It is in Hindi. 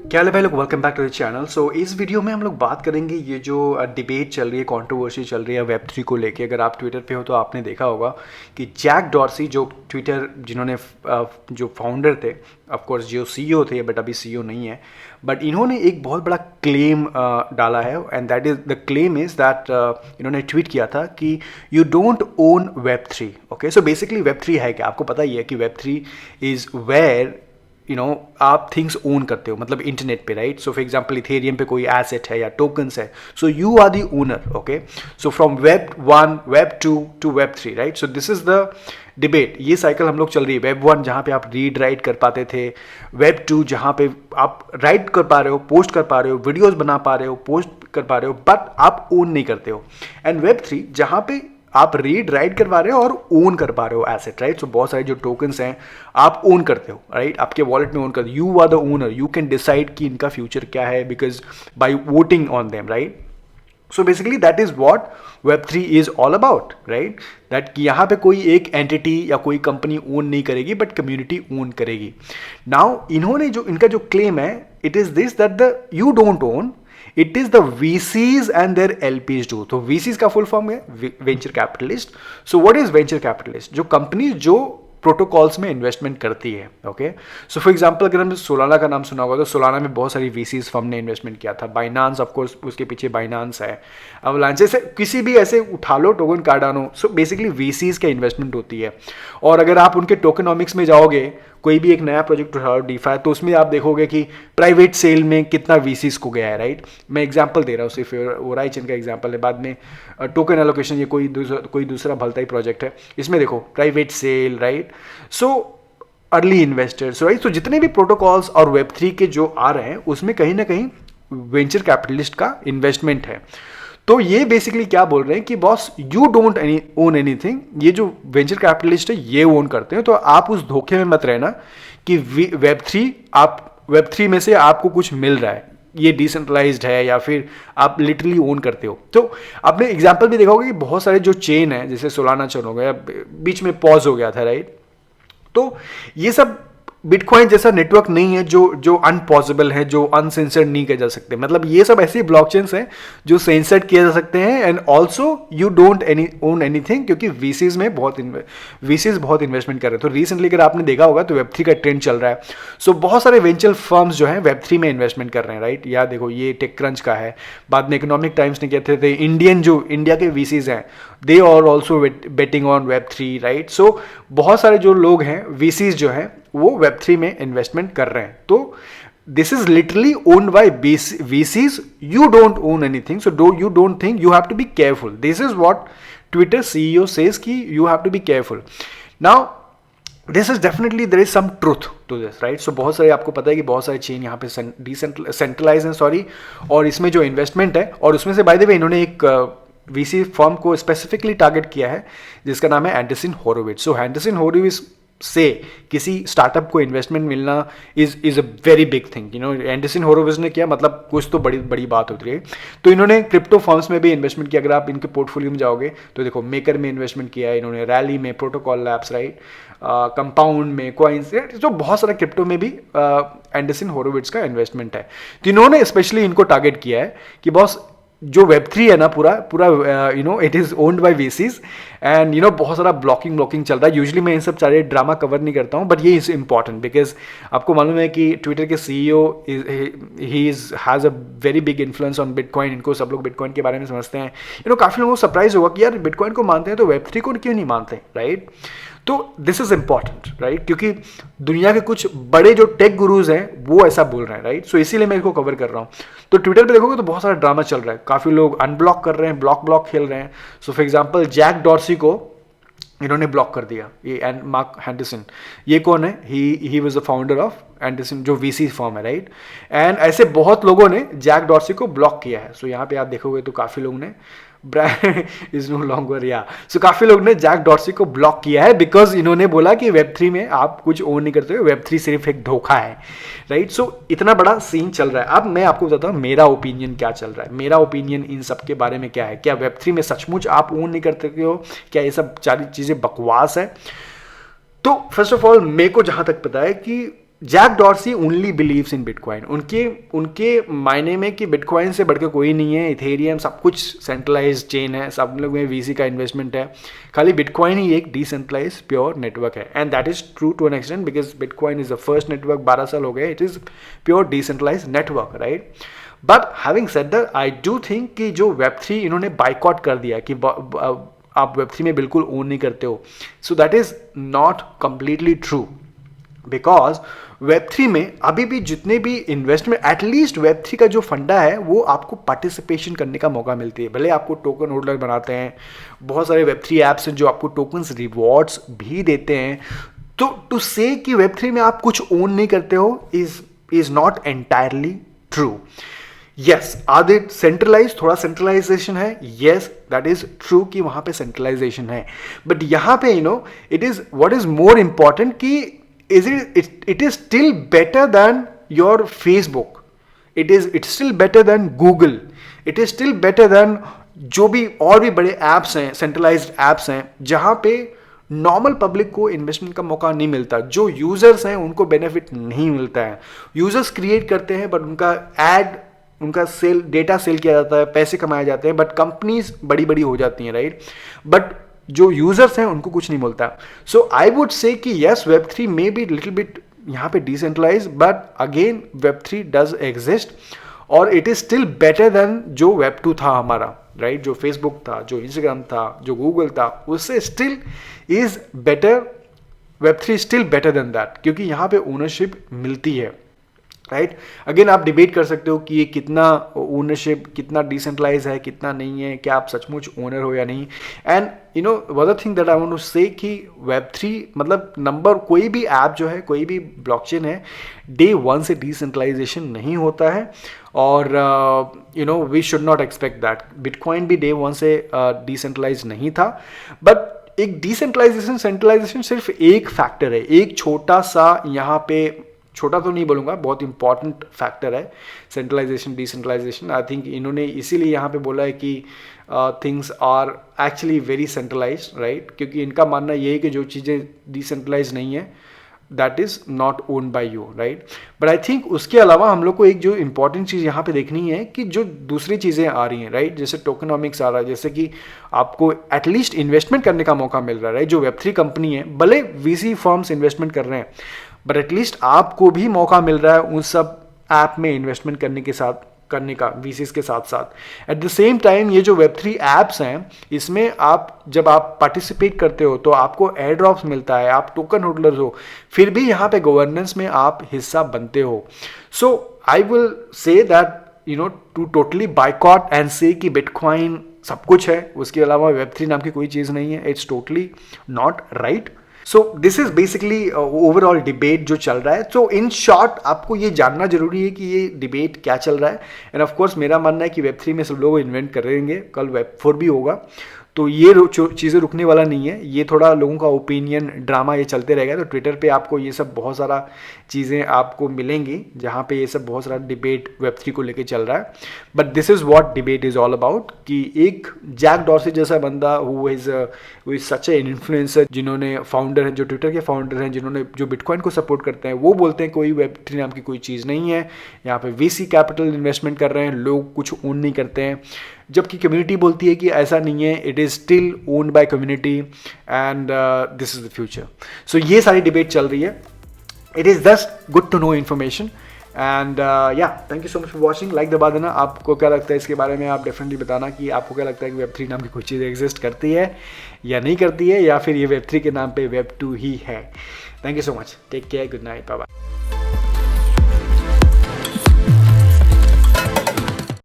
क्या हाल है भाई लोग, welcome back to the channel. So इस वीडियो में हम लोग बात करेंगे ये जो डिबेट चल रही है, कंट्रोवर्सी चल रही है वेब 3 को लेके। अगर आप ट्विटर पे हो तो आपने देखा होगा कि जैक डॉर्सी जो ट्विटर जिन्होंने जो फाउंडर थे, ऑफ कोर्स जो सीईओ थे, बट अभी सीईओ नहीं है, बट इन्होंने एक बहुत बड़ा क्लेम डाला है। And that is the claim is that इन्होंने ट्वीट किया था कि you don't own web 3। Okay, so basically web 3 है क्या? आपको पता ही है कि वेब 3 इज वेयर आप थिंग्स ओन करते हो, मतलब इंटरनेट पे, right? So for example Ethereum पे कोई एसेट है या टोकन्स है, so you are the owner. Okay, so from web 1 web 2 to web 3, right? So this is the debate, ये साइकिल हम लोग चल रही है। वेब 1 जहाँ पे आप रीड राइट कर पाते थे, वेब 2 जहाँ पे आप राइट कर पा रहे हो, पोस्ट कर पा रहे हो, वीडियोज बना पा रहे हो, पोस्ट कर पा रहे हो, बट आप ओन नहीं करते हो। एंड वेब 3 जहाँ पे आप रीड राइट करवा रहे हो और ओन कर पा रहे हो एसेट, राइट? सो बहुत सारे जो टोकन्स हैं आप ओन करते हो, राइट? आपके वॉलेट में ओन करते हो, you are the owner, you can decide कि इनका फ्यूचर क्या है because by voting on them, right? So basically that is what web 3 is all about, right? That कि यहाँ पे कोई एक एंटिटी या कोई कंपनी ओन नहीं करेगी बट कम्युनिटी ओन करेगी। नाउ इन्होंने जो इनका जो क्लेम है, it is this that the you don't own, it is the VCs and their LPs do. तो VCs का फुल फॉर्म है venture capitalist. So what is venture capitalist? जो कंपनी जो प्रोटोकॉल्स में इन्वेस्टमेंट करती है। ओके, सो फॉर एग्जांपल अगर हमने सोलाना का नाम सुना होगा तो सोलाना में बहुत सारी VCs फर्म ने इन्वेस्टमेंट किया था। बाइनांस, ऑफ कोर्स उसके पीछे बाइनांस है, अवलांच, से किसी भी ऐसे उठा लो, token Cardano, so basically VCs का इन्वेस्टमेंट होती है। और अगर आप उनके टोकनॉमिक्स में जाओगे, कोई भी एक नया प्रोजेक्ट उठाओ डीफाई, तो उसमें आप देखोगे कि प्राइवेट सेल में कितना VCs को गया है, राइट? मैं एग्जांपल दे रहा हूँ, सिर्फ ओराइचन का एग्जांपल है, बाद में टोकन एलोकेशन ये कोई दूसरा भलता ही प्रोजेक्ट है, इसमें देखो private sale, right? So early investors, right? तो जितने भी प्रोटोकॉल्स और वेब 3 के जो आ रहे हैं उसमें कहीं ना कहीं वेंचर कैपिटलिस्ट का इन्वेस्टमेंट है। तो ये बेसिकली क्या बोल रहे हैं कि boss you don't own anything, ये जो वेंचर कैपिटलिस्ट है ये ओन करते हैं। तो आप उस धोखे में मत रहना कि वेब 3 में से आपको कुछ मिल रहा है, ये डिसेंट्रलाइज्ड है या फिर आप लिटरली ओन करते हो। तो आपने एग्जांपल भी देखा होगा कि बहुत सारे जो चेन है, जैसे सोलाना चेन हो गया, बीच में पॉज हो गया था, राइट? तो ये सब बिटकॉइन जैसा नेटवर्क नहीं है जो अनपॉसिबल है, जो अनसेंसर्ड नहीं किया जा सकते। मतलब ये सब ऐसी ब्लॉकचेन्स हैं जो सेंसर्ड किए जा सकते हैं। And also you don't own anything, क्योंकि VCs में बहुत इन्वेस्टमेंट कर रहे हैं। तो रिसेंटली अगर आपने देखा होगा तो वेब 3 का ट्रेंड चल रहा है। सो बहुत सारे वेंचर फर्म्स जो हैं वेब 3 में इन्वेस्टमेंट कर रहे हैं, राइट? या देखो ये टेक क्रंच का है, बाद में इकोनॉमिक टाइम्स ने कहते थे इंडिया के VCs हैं, they are also betting on web 3, right? So बहुत सारे जो लोग हैं VCs जो हैं वो वेब 3 में इन्वेस्टमेंट कर रहे हैं। तो this is literally owned by VCs, you don't own anything, so you don't think, you have to be careful. This is what Twitter CEO says कि you have to be careful. Now this is definitely there is some truth to this, right? So बहुत सारे, आपको पता है कि बहुत सारे चेन यहाँ पे सेंट्रलाइज हैं, सॉरी, और इसमें जो इन्वेस्टमेंट है, और उसमें से बाय द वे इन्होंने एक VC फर्म को स्पेसिफिकली टारगेट किया है जिसका नाम है एंडरसन होरोविट्ज। सो एंडरसन होरोविट्ज से किसी स्टार्टअप को इन्वेस्टमेंट मिलना is a very big thing, Andreessen Horowitz ने किया, मतलब कुछ तो बड़ी बड़ी बात होती है। तो इन्होंने क्रिप्टो फर्म्स में भी इन्वेस्टमेंट किया। अगर आप इनके पोर्टफोलियो में जाओगे तो देखो मेकर में इन्वेस्टमेंट किया है इन्होंने, रैली में, प्रोटोकॉल लैब्स, राइट, कंपाउंड में, कॉइन्स, तो बहुत सारा क्रिप्टो में भी एंडरसन होरोविट्ज का इन्वेस्टमेंट है। तो इन्होंने स्पेशली इनको टारगेट किया है कि बॉस जो वेब 3 है ना, पूरा it is owned by VCs and बहुत सारा ब्लॉकिंग चल रहा है। यूजुअली मैं इन सब सारे ड्रामा कवर नहीं करता हूँ, बट ये इज इंपॉर्टेंट बिकॉज आपको मालूम है कि ट्विटर के CEO he has a very big influence on bitcoin. इनको सब लोग बिटकॉइन के बारे में समझते हैं। काफ़ी लोगों को सरप्राइज होगा कि यार बिटकॉइन को मानते हैं तो वेब 3 को क्यों नहीं मानते, राइट? तो दिस इज इंपॉर्टेंट, राइट? क्योंकि दुनिया के कुछ बड़े जो टेक गुरुज हैं वो ऐसा बोल रहे हैं, राइट? सो इसीलिए मैं इसको कवर कर रहा हूँ। तो ट्विटर पे देखोगे तो बहुत सारा ड्रामा चल रहा है, काफ़ी लोग अनब्लॉक कर रहे हैं, ब्लॉक खेल रहे हैं। So for example Jack Dorsey को इन्होंने ब्लॉक कर दिया, ये मार्क हैंडरसन, ये कौन है? He was the founder of Anderson जो VC फर्म है, राइट? एंड ऐसे बहुत लोगों ने जैक डॉर्सी को ब्लॉक किया है। सो यहाँ पे आप देखोगे तो काफ़ी लोगों ने ब्रांड इज नो लॉन्गर, या सो काफ़ी लोग ने जैक डॉर्सी को ब्लॉक किया है बिकॉज इन्होंने बोला कि वेब 3 में आप कुछ ओन नहीं करते हो, वेब 3 सिर्फ एक धोखा है, राइट? सो इतना बड़ा सीन चल रहा है। अब मैं आपको बताता हूँ मेरा ओपिनियन क्या चल रहा है, मेरा ओपिनियन इन सब के बारे में क्या है। क्या वेब 3 में सचमुच आप ओन नहीं करते हो? क्या ये सब सारी चीज़ें बकवास है? तो फर्स्ट ऑफ ऑल मेरे को जहां तक पता है कि Jack Dorsey only believes in bitcoin, उनके मायने में कि बिटकॉइन से बढ़कर कोई नहीं है, इथेरियम सब कुछ सेंट्रलाइज चेन है, सब लोग में वीसी का इन्वेस्टमेंट है, खाली बिटकॉइन ही एक डिसेंट्रलाइज प्योर नेटवर्क है। And that is true to an extent because bitcoin is the first network, 12 साल हो गए, it is pure decentralize network, right. But having said that I do think कि जो Web3 इन्होंने बाइकआउट कर दिया कि आप Web3 में बिल्कुल ओन नहीं करते हो, so that is not completely true, because Web3 में अभी भी जितने भी इन्वेस्टमेंट, एटलीस्ट Web3 का जो फंडा है वो आपको पार्टिसिपेशन करने का मौका मिलती है। भले आपको टोकन होल्डर बनाते हैं, बहुत सारे Web3 ऐप्स हैं जो आपको टोकन्स रिवॉर्ड्स भी देते हैं, तो टू से कि Web3 में आप कुछ ओन नहीं करते हो is not entirely true. Yes, are they centralize, थोड़ा सेंट्रलाइजेशन है, यस दैट इज ट्रू कि वहां पे सेंट्रलाइजेशन है, बट यहां पे it is what is more important कि it is still better than your Facebook, it's still better than Google, it is still better than जो भी और भी बड़े ऐप्स हैं, सेंट्रलाइज्ड ऐप्स हैं, जहां पे नॉर्मल पब्लिक को इन्वेस्टमेंट का मौका नहीं मिलता, जो यूजर्स हैं उनको बेनिफिट नहीं मिलता है। यूजर्स क्रिएट करते हैं बट उनका सेल, डेटा सेल किया जाता है, पैसे कमाए जाते हैं, बट कंपनीज बड़ी बड़ी हो जाती हैं, राइट, बट जो यूजर्स हैं उनको कुछ नहीं मिलता। सो आई वुड से कि yes, Web3 may be little bit यहाँ पे decentralise, but again Web3 does exist और it is still better than जो Web2 था हमारा, राइट, जो फेसबुक था, जो इंस्टाग्राम था, जो गूगल था, उससे still is better, Web3 still better then that, क्योंकि यहाँ पे ओनरशिप मिलती है, राइट। अगेन आप डिबेट कर सकते हो कि ये कितना ओनरशिप, कितना डिसेंट्रलाइज है, कितना नहीं है, क्या आप सचमुच ओनर हो या नहीं। And one thing that I want to say कि Web3 मतलब नंबर, कोई भी ऐप जो है, कोई भी ब्लॉकचेन है, डे 1 से डिसेंट्रलाइजेशन नहीं होता है, और we should not expect that. Bitcoin भी डे 1 से डिसेंट्रलाइज नहीं था, बट एक डिसेंट्रलाइजेशन, सेंट्रलाइजेशन सिर्फ एक फैक्टर है, एक छोटा सा, यहाँ पे छोटा तो नहीं बोलूँगा, बहुत इंपॉर्टेंट फैक्टर है सेंट्रलाइजेशन डिसेंट्रलाइजेशन। आई थिंक इन्होंने इसीलिए यहाँ पे बोला है कि things are actually very centralize, right, क्योंकि इनका मानना ये है कि जो चीज़ें डिसेंट्रलाइज नहीं है that is not owned by you, right. But I think उसके अलावा हम लोग को एक जो इंपॉर्टेंट चीज़ यहाँ पे देखनी है कि जो दूसरी चीज़ें आ रही हैं, राइट, जैसे टोकनॉमिक्स आ रहा है, जैसे कि आपको एटलीस्ट इन्वेस्टमेंट करने का मौका मिल रहा है, जो Web3 कंपनी है, भले VC फर्म्स इन्वेस्टमेंट कर रहे हैं, बट एटलीस्ट आपको भी मौका मिल रहा है उन सब ऐप में इन्वेस्टमेंट करने का VCs के साथ साथ। एट द सेम टाइम ये जो Web3 ऐप्स हैं, इसमें जब आप पार्टिसिपेट करते हो तो आपको एयर ड्रॉप्स मिलता है, आप टोकन होल्डर्स हो, फिर भी यहाँ पे गवर्नेंस में आप हिस्सा बनते हो। So I will say that to totally boycott and say कि बिटकॉइन सब कुछ है, उसके अलावा Web3 नाम की कोई चीज़ नहीं है, it's totally not right. So this is basically overall debate जो चल रहा है। सो इन शॉर्ट आपको ये जानना जरूरी है कि ये डिबेट क्या चल रहा है। एंड ऑफ कोर्स मेरा मानना है कि Web3 में सब लोग इन्वेंट करेंगे, कल Web4 भी होगा, तो ये चीज़ें रुकने वाला नहीं है। ये थोड़ा लोगों का ओपिनियन ड्रामा ये चलते रहेगा। तो ट्विटर पे आपको ये सब बहुत सारा चीज़ें आपको मिलेंगी जहाँ पे ये सब बहुत सारा डिबेट Web3 को लेके चल रहा है। But this is what debate is all about कि एक जैक डॉर्सी जैसा बंदा who is such A influencer, जिन्होंने फाउंडर हैं, जो ट्विटर के फाउंडर हैं, जिन्होंने जो बिटकॉइन को सपोर्ट करते हैं, वो बोलते हैं कोई Web3 नाम की कोई चीज़ नहीं है, यहाँ पे VC कैपिटल इन्वेस्टमेंट कर रहे हैं, लोग कुछ ओन नहीं करते हैं। जबकि कम्युनिटी बोलती है कि ऐसा नहीं है, it is still owned by community and this is the future. So ये सारी डिबेट चल रही है। It is just good to know information and या thank you so much for watching. Like दबा देना। आपको क्या लगता है इसके बारे में, आप डेफिनेटली बताना कि आपको क्या लगता है कि Web3 नाम की कोई चीज़ एग्जिस्ट करती है या नहीं करती है, या फिर ये Web3 के नाम पे Web2 ही है। Thank you so much, take care, good night, bye bye.